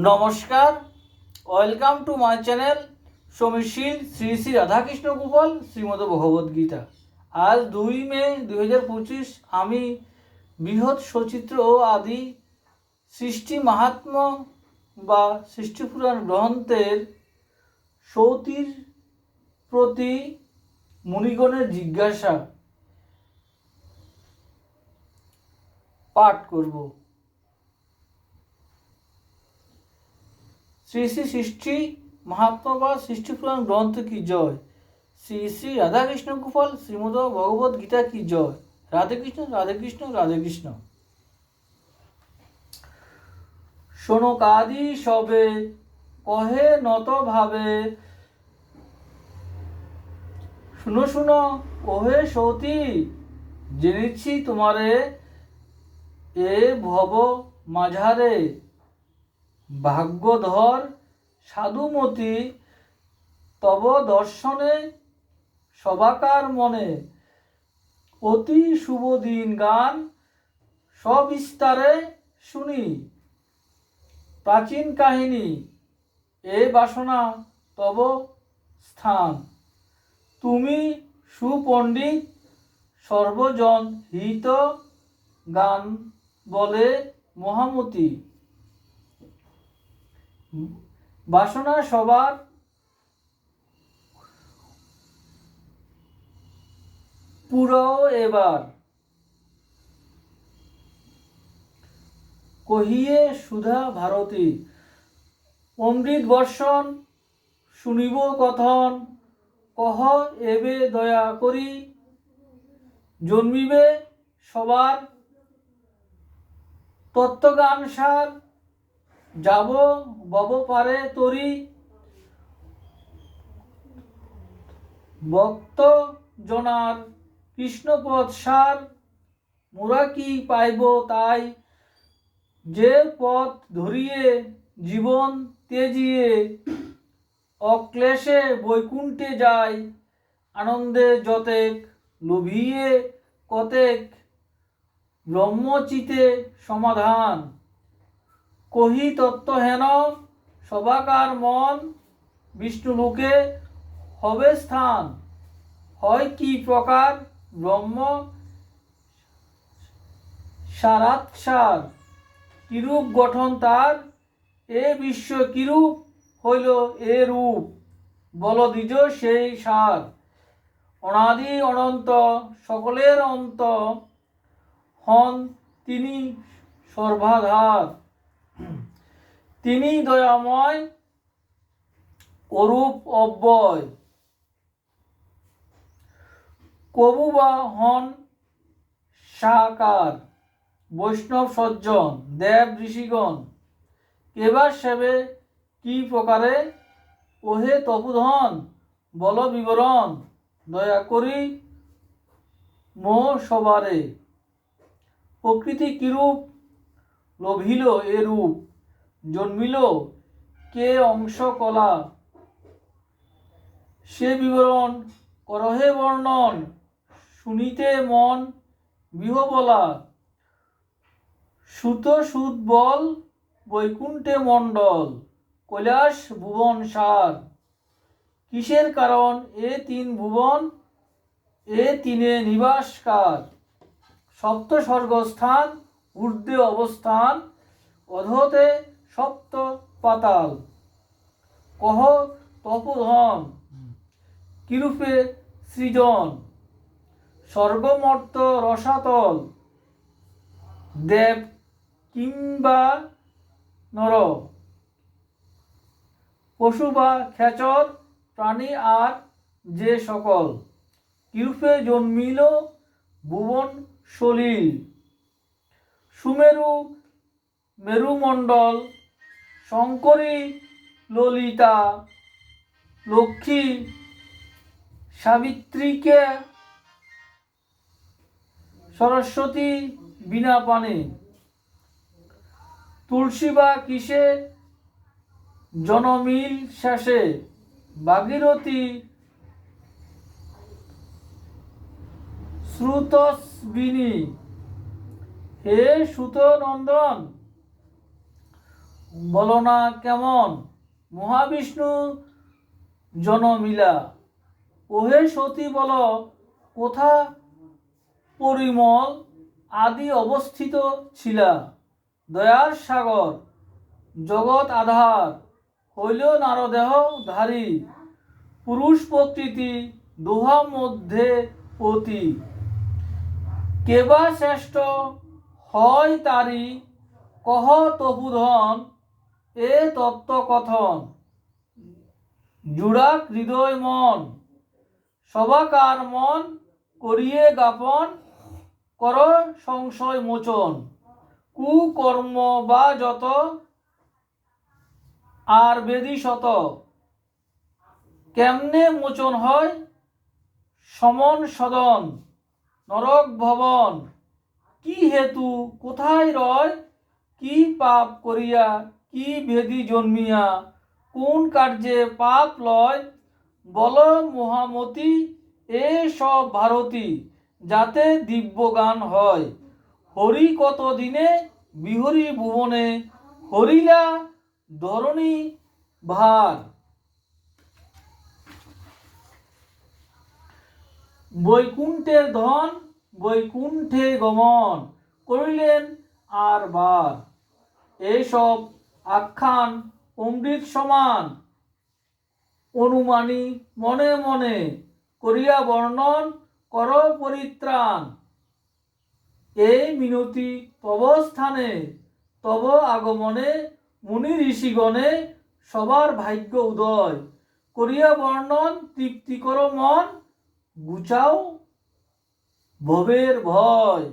নমস্কার, welcome to my channel সমীশীল শ্রী শ্রী রাধাকৃষ্ণ গোপাল শ্রীমদ ভগবদ্গীতা। আজ 2 মে 2025 আমি বৃহৎ সচিত্র ও আদি সৃষ্টি মাহাত্ম্য বা সৃষ্টিপুরাণ গ্রন্থের সৌতির প্রতি মুনিগণের জিজ্ঞাসা পাঠ করব। শ্রী শ্রী সৃষ্টি মাহাত্ম্য বা সৃষ্টিপুরাণ গ্রন্থ কি জয়। শ্রী শ্রী রাধাকৃষ্ণ গোপাল শ্রীমদ ভগবত গীতা কি জয়। রাধে কৃষ্ণ রাধে কৃষ্ণ রাধে কৃষ্ণ। শোনো কাদি সবে কহে নত ভাবে, শুনো শুনো ওহে সতী, জেনেছি তোমারে এ ভব মাঝারে, ভাগ্যধর সাধুমতি তব দর্শনে সবাকার মনে, অতি শুভ দিন গান সবিস্তারে শুনি, প্রাচীন কাহিনী এ বাসনা তব স্থান, তুমি সুপণ্ডিত সর্বজন হিত গান বলে মহামতি, বাসনা সবার পুরাও এবার, কহিয়ে সুধা ভারতী, অমৃত বর্ষণ শুনিব কথন, কহ এবে দয়া করি, জন্মিবে সবার তত্ত্বগান সার, যাব বব পারে তরি, ভক্ত জনার কৃষ্ণপদ সার, মোরা কি পাইব তাই, যে পথ ধরিয়ে জীবন তেজিয়ে, অক্লেশে বৈকুণ্ঠে যায়, আনন্দে যতেক লোভিয়ে কতেক, ব্রহ্মচিতে সমাধান, কহি তত্ত্বহেন সবাকার মন, বিষ্ণুলোকে হবে স্থান, হয় কি প্রকার ব্রহ্ম সারাৎসার, কিরূপ গঠন তার, এ বিশ্ব কিরূপ হইল এ রূপ, বল দ্বিজ সেই সার, অনাদি অনন্ত সকলের অন্ত, হন তিনি সর্বাধার, তিনি দয়াময় অরূপ অব্যয়, কবু বা হন সাকার, বৈষ্ণব সজ্জন দেব ঋষিগণ কেবার সেবে কি প্রকারে, ওহে তপুধন বল বিবরণ, দয়া করি মো সবারে, প্রকৃতি কিরূপ লোভিল এ রূপ, জন্মিল কে অংশ কলা, সে বিবরণ করহে বর্ণন, শুনিতে মন বিহবলা, সুত সুত বল বৈকুণ্ঠে মণ্ডল, কৈলাস ভুবন সার, কিসের কারণ এ তিন ভুবন, এ তিনে নিবাসকার, সপ্ত স্বর্গস্থান ঊর্ধ্বে অবস্থান, অধোতে সপ্ত পাতাল, কহ তপোধন কিরূপে সৃজন, স্বর্গমর্ত রসাতল, দেব কিংবা নর, পশু বা খেচর প্রাণী আর যে সকল, কিরূপে জন্মিল ভুবন সলিল, সুমেরু মেরুমণ্ডল, শঙ্করী ললিতা, লক্ষ্মী সাবিত্রীকে, সরস্বতী বিনা পানে, তুলসী বা কিসে জনমিল শেষে, ভাগীরথী শ্রুতস্বিনী, হে সুত নন্দন বলো না কেমন মহাবিষ্ণু জনমিলা। ওহে সতী বল কোথা পরিমল আদি অবস্থিত ছিলা। দয়ার সাগর জগৎ আধার হইল নারদেহ ধারী। পুরুষ প্রকৃতি দোহা মধ্যে পতি। কেবা শ্রেষ্ঠ হয় তারি কহ তপুধন। এ তত্ত্ব কথন জুড়াক হৃদয় মন। সবাকার মন করিয়ে জ্ঞাপন কর সংশয় মোচন। কুকর্ম বা যত আর বেদি শত কেমনে মোচন হয় সমন সদন। নরক ভবন কি হেতু কোথায় রয়। কি পাপ করিয়া কি ভেদি জন্মিয়া কোন কার্যে পাপ লয়। বল মহামতি এ সব ভারতী যাতে দিব্য গান হয়। হরি কত দিনে বিহরি ভুবনে হরিলা ধরণী ভার। বৈকুণ্ঠের ধন বৈকুণ্ঠে গমন করিলেন আর বার। এইসব আখ্যান অমৃত সমান অনুমানী মনে মনে করিয়া বর্ণন কর পরিত্রাণ। এই মিনতি তব স্থানে তব আগমনে মুনি ঋষিগণে সবার ভাগ্য উদয় করিয়া বর্ণন তৃপ্তি কর মন ঘুচাও ভবের ভয়।